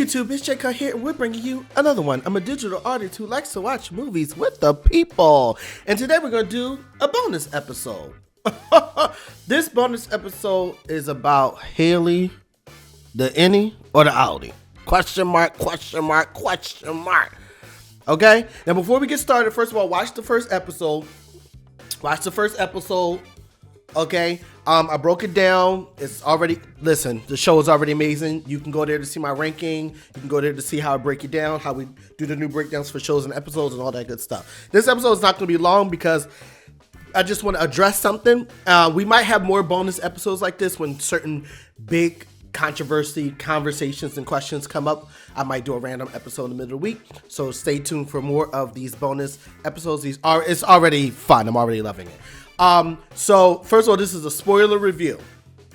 YouTube, it's Cutt here, and we're bringing you another one. I'm a digital artist who likes to watch movies with the people. And today we're going to do a bonus episode. This bonus episode is about Helly, the Innie, or the Outie. Question mark, question mark, question mark. Okay? Now, before we get started, first of all, watch the first episode. Watch the first episode. Okay? I broke it down. It's already, listen, the show is already amazing. You can go there to see my ranking. You can go there to see how I break it down, how we do the new breakdowns for shows and episodes and all that good stuff. This episode is not going to be long because I just want to address something. We might have more bonus episodes like this when certain big controversy, conversations, and questions come up. I might do a random episode in the middle of the week. So stay tuned for more of these bonus episodes. It's already fun. I'm already loving it. So first of all, this is a spoiler review.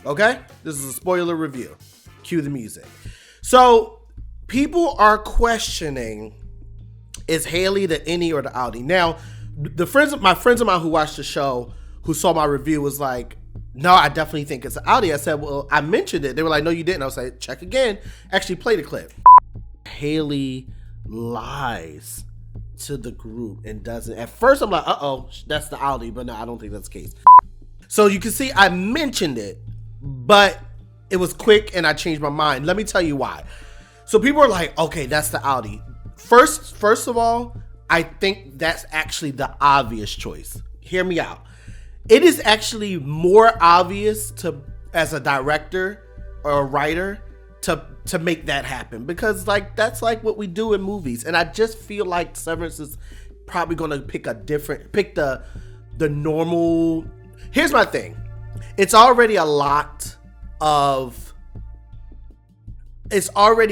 Okay? This is a spoiler review. Cue the music. So people are questioning, is Helly the Innie or the Outie? Now, my friends of mine who watched the show, who saw my review, was like, no, I definitely think it's an Outie. I said, well, I mentioned it. They were like, no, you didn't. I was like, check again. Actually, play the clip. Helly lies to the group and doesn't. At first, I'm like, uh-oh, that's the Outie. But no, I don't think that's the case. So you can see I mentioned it, but it was quick and I changed my mind. Let me tell you why. So people are like, okay, that's the Outie. First of all, I think that's actually the obvious choice. Hear me out. It is actually more obvious as a director or a writer to make that happen, because that's what we do in movies. And I just feel like Severance is probably going to pick the normal. Here's my thing. It's already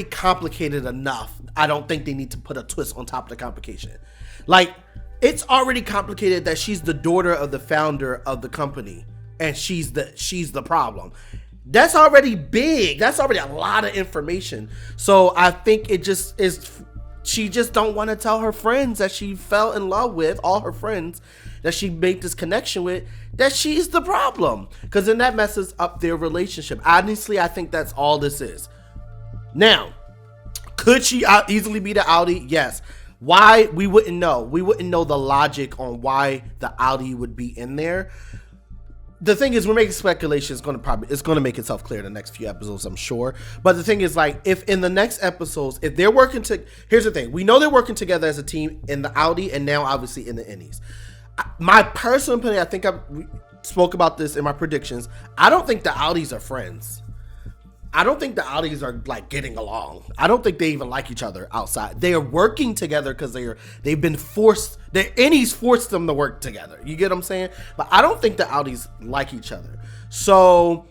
complicated enough. I don't think they need to put a twist on top of the complication. It's already complicated that she's the daughter of the founder of the company and she's the problem. That's already big. That's already a lot of information. So I think it just is, she just don't want to tell her friends that she fell in love with, all her friends that she made this connection with, that she's the problem. Because then that messes up their relationship. Honestly, I think that's all this is. Now, could she easily be the Outie? Yes. Why? We wouldn't know. We wouldn't know the logic on why the Outie would be in there. The thing is, we're making speculation. It's going to make itself clear in the next few episodes, I'm sure. But the thing is, if in the next episodes, if they're working here's the thing. We know they're working together as a team in the Outie and now obviously in the Innies. My personal opinion, I think I spoke about this in my predictions. I don't think the Outies are friends. I don't think the Outies are getting along. I don't think they even like each other outside. They are working together because they've been forced. The Innies forced them to work together. You get what I'm saying? But I don't think the Outies like each other. So,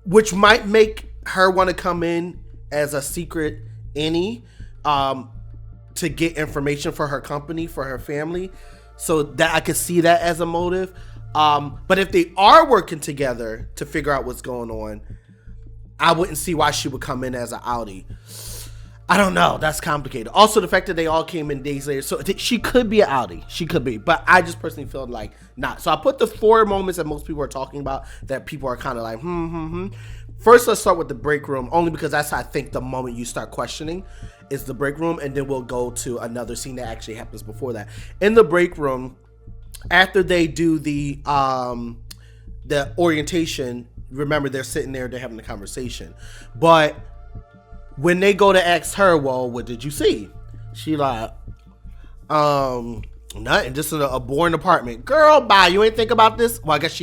which might make her want to come in as a secret Innie to get information for her company, for her family. So that I could see that as a motive. But if they are working together to figure out what's going on, I wouldn't see why she would come in as an Outie. I don't know. That's complicated. Also, the fact that they all came in days later. So she could be an Outie. She could be. But I just personally feel like not. So I put the 4 moments that most people are talking about that people are kind of like, First, let's start with the break room. Only because that's, I think, the moment you start questioning is the break room. And then we'll go to another scene that actually happens before that. In the break room, after they do the orientation, remember, they're sitting there, they're having a conversation. But when they go to ask her, well, what did you see? She like, nothing, just a boring apartment. Girl, bye, you ain't think about this? Well, I guess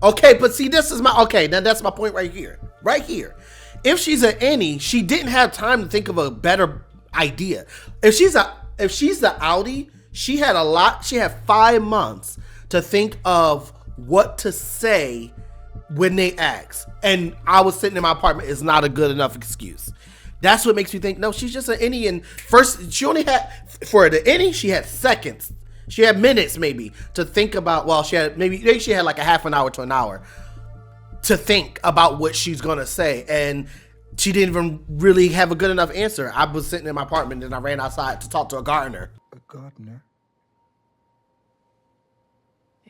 okay, but see, this is that's my point right here. Right here. If she's an Innie, she didn't have time to think of a better idea. If she's the Outie, she had 5 months to think of what to say when they ask. And I was sitting in my apartment is not a good enough excuse. That's what makes me think, no, she's just an Innie. And first, she only had, for the Innie, she had seconds. She had minutes maybe to think about, well, maybe she had like a half an hour to an hour to think about what she's going to say. And she didn't even really have a good enough answer. I was sitting in my apartment and I ran outside to talk to a gardener. A gardener?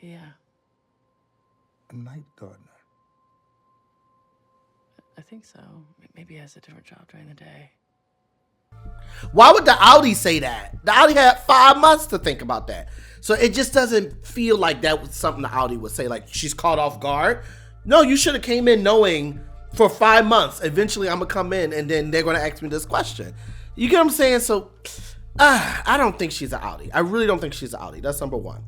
Yeah. A night gardener? I think so. Maybe he has a different job during the day. Why would the Outie say that? The Outie had 5 months to think about that. So it just doesn't feel like that was something the Outie would say, like she's caught off guard. No, you should have came in knowing for 5 months, eventually I'm going to come in and then they're going to ask me this question. You get what I'm saying? So I don't think she's an Outie. I really don't think she's an Outie. That's number one.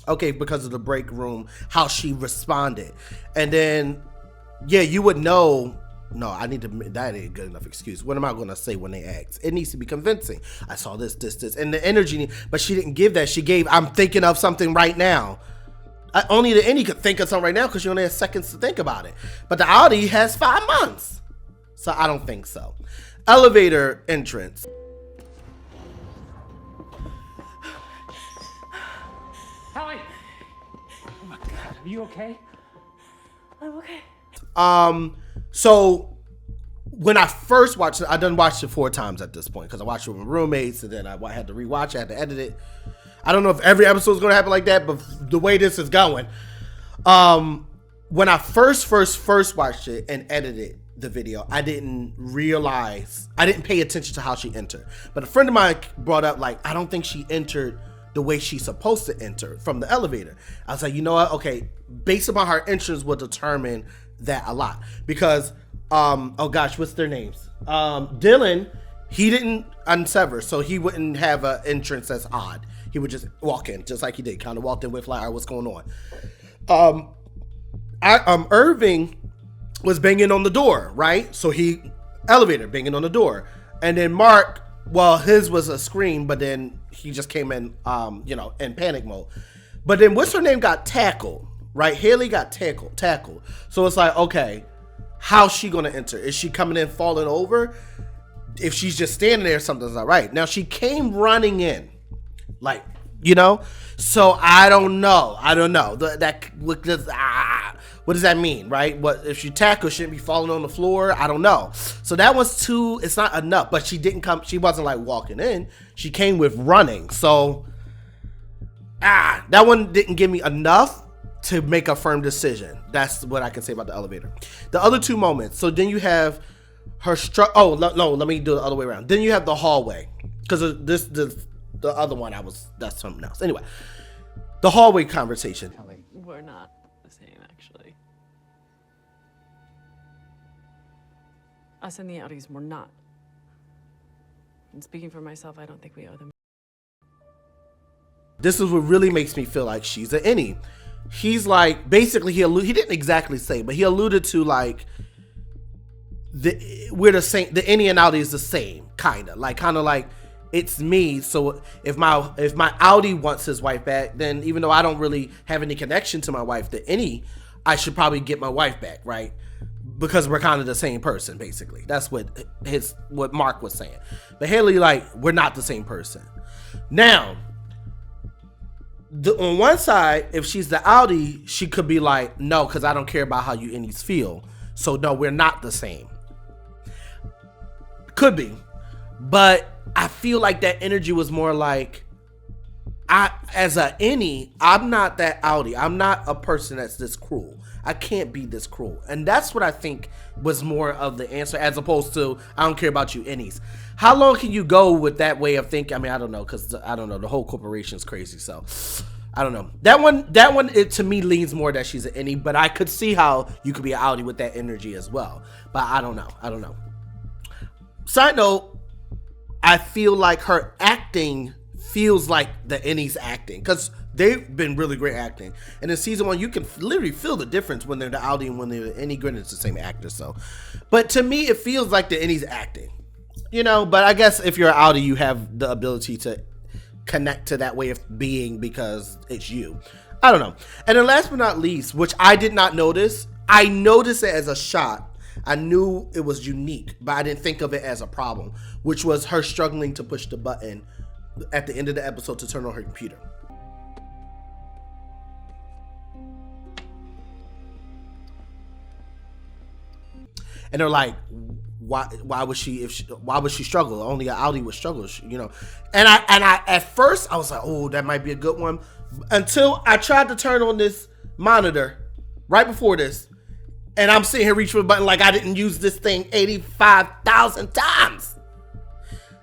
Okay, because of the break room, how she responded. And then, yeah, you would know, no, that ain't a good enough excuse. What am I going to say when they ask? It needs to be convincing. I saw this. And the energy, but she didn't give that. She gave, I'm thinking of something right now. Only the Innie could think of something right now because you only have seconds to think about it. But the Outie has 5 months. So I don't think so. Elevator entrance. Helly! Oh my God, are you okay? I'm okay. So when I first watched it, I done watched it 4 times at this point because I watched it with my roommates and then I had to rewatch it, I had to edit it. I don't know if every episode is going to happen like that, but the way this is going, when I first watched it and edited the video, I didn't pay attention to how she entered. But a friend of mine brought up, like, I don't think she entered the way she's supposed to enter from the elevator. I was like, you know what? Okay, based upon her entrance will determine that a lot. Because, oh gosh, what's their names? Dylan, he didn't unsever, so he wouldn't have an entrance that's odd. He would just walk in, just like he did. Kind of walked in with like, all right, what's going on? Irving was banging on the door, right? So he elevator banging on the door, and then Mark, well, his was a scream, but then he just came in, in panic mode. But then what's her name got tackled, right? Helly got tackled. So it's like, okay, how's she gonna enter? Is she coming in falling over? If she's just standing there, something's not right. Now she came running in. Like, so I don't know. What does that mean, right? What if she tackles, shouldn't be falling on the floor? I don't know. So that was it's not enough, but she wasn't like walking in. She came with running. So, that one didn't give me enough to make a firm decision. That's what I can say about the elevator. The other 2 moments. So then you have her no, let me do it the other way around. Then you have the hallway. Because the other one that's something else. Anyway, the hallway conversation. We're not the same, actually. Us and the Outies, we're not. And speaking for myself, I don't think we owe them. This is what really makes me feel like she's an Innie. He's like, basically, he didn't exactly say, but he alluded to like, we're the same, the Innie and Outie is the same, kind of like, it's me. So if my Outie wants his wife back, then even though I don't really have any connection to my wife, the Innie, I should probably get my wife back, right? Because we're kind of the same person, basically. That's what Mark was saying. But Helly, like, we're not the same person. Now, on one side, if she's the Outie, she could be like, no, because I don't care about how you Innies feel. So no, we're not the same. Could be. But I feel like that energy was more like, as a Innie, I'm not that Outie. I'm not a person that's this cruel. I can't be this cruel. And that's what I think was more of the answer, as opposed to, I don't care about you Innies. How long can you go with that way of thinking? I mean, I don't know, because I don't know. The whole corporation's crazy, so I don't know. That one, it to me leans more that she's an Innie, but I could see how you could be an Outie with that energy as well. But I don't know. Side note, I feel like her acting feels like the Innie's acting, because they've been really great acting. And in season 1, you can literally feel the difference when they're the Outie and when they're the Innie. Granted, it's the same actor, so. But to me, it feels like the Innie's acting. But I guess if you're an Outie, you have the ability to connect to that way of being because it's you. I don't know. And then last but not least, which I did not notice, I noticed it as a shot. I knew it was unique, but I didn't think of it as a problem, which was her struggling to push the button at the end of the episode to turn on her computer. And they're like, why would she struggle? Only an Outie would struggle, And I at first I was like, oh, that might be a good one, until I tried to turn on this monitor right before this. And I'm sitting here reaching for the button like I didn't use this thing 85,000 times.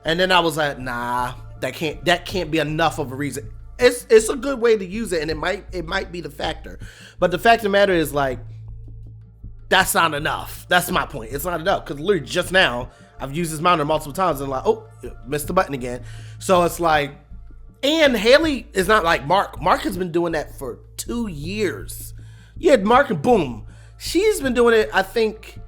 And then I was like, nah, that can't be enough of a reason. It's a good way to use it, and it might be the factor. But the fact of the matter is, like, that's not enough. That's my point. It's not enough. Because literally just now, I've used this monitor multiple times and like, oh, missed the button again. So it's like, and Helly is not like Mark. Mark has been doing that for 2 years. Yeah, Mark and boom. She's been doing it, I think,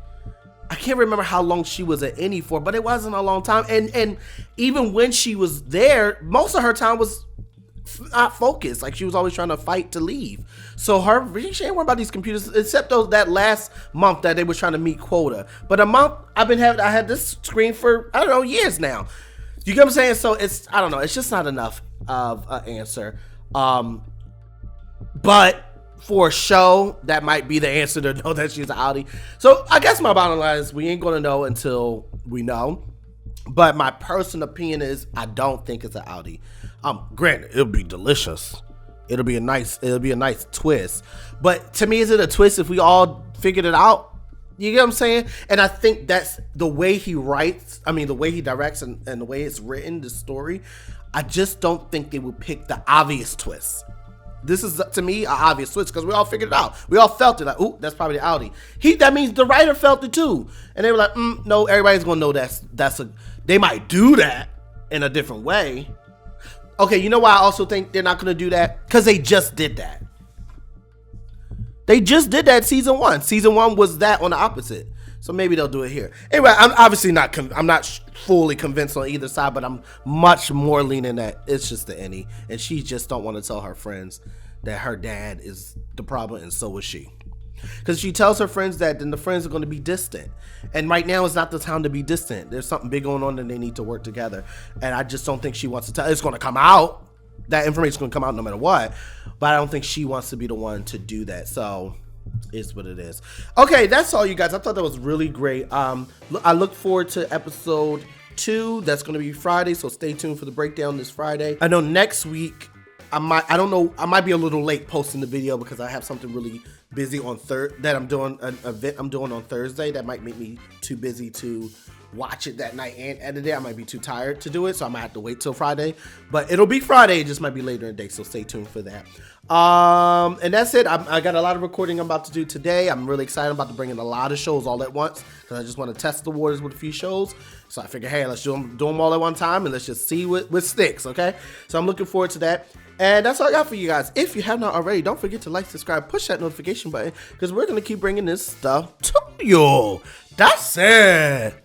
I can't remember how long she was at Innie for, but it wasn't a long time. And even when she was there, most of her time was not focused. Like, she was always trying to fight to leave. So she ain't worried about these computers, except that last month that they were trying to meet quota. But a month I had this screen for, I don't know, years now. You get what I'm saying? So I don't know, it's just not enough of an answer. But for a show, that might be the answer to know that she's an Outie. So I guess my bottom line is we ain't gonna know until we know. But my personal opinion is I don't think it's an Outie. Granted, it'll be delicious. It'll be a nice twist. But to me, is it a twist if we all figured it out? You get what I'm saying? And I think that's the way he writes. I mean, the way he directs and the way it's written, the story. I just don't think they would pick the obvious twist. This is, to me, an obvious twist because we all figured it out. We all felt it. Like, ooh, that's probably the Outie. That means the writer felt it too. And they were like, no, everybody's gonna know they might do that in a different way. Okay, you know why I also think they're not gonna do that? Because they just did that. They just did that season 1. Season 1 was that on the opposite. So maybe they'll do it here. Anyway, I'm obviously not fully convinced on either side, but I'm much more leaning that it's just the Innie, and she just don't want to tell her friends that her dad is the problem, and so is she. Because she tells her friends that, then the friends are going to be distant. And right now is not the time to be distant. There's something big going on and they need to work together. And I just don't think she wants to tell. It's going to come out. That information is going to come out no matter what. But I don't think she wants to be the one to do that. So it's what it is. Okay, that's all, you guys. I thought that was really great. I look forward to episode 2. That's going to be Friday. So stay tuned for the breakdown this Friday. I know next week, I might be a little late posting the video because I have something really busy on that I'm doing, an event I'm doing on Thursday that might make me too busy to watch it that night and edit it. I might be too tired to do it, so I might have to wait till Friday. But it'll be Friday, it just might be later in the day, so stay tuned for that. And that's it. I got a lot of recording I'm about to do today. I'm really excited about to bring in a lot of shows all at once because I just want to test the waters with a few shows. So I figured, hey, let's do them all at one time and let's just see what sticks, okay? So I'm looking forward to that. And that's all I got for you guys. If you have not already, don't forget to like, subscribe, push that notification button because we're going to keep bringing this stuff to you. That's it.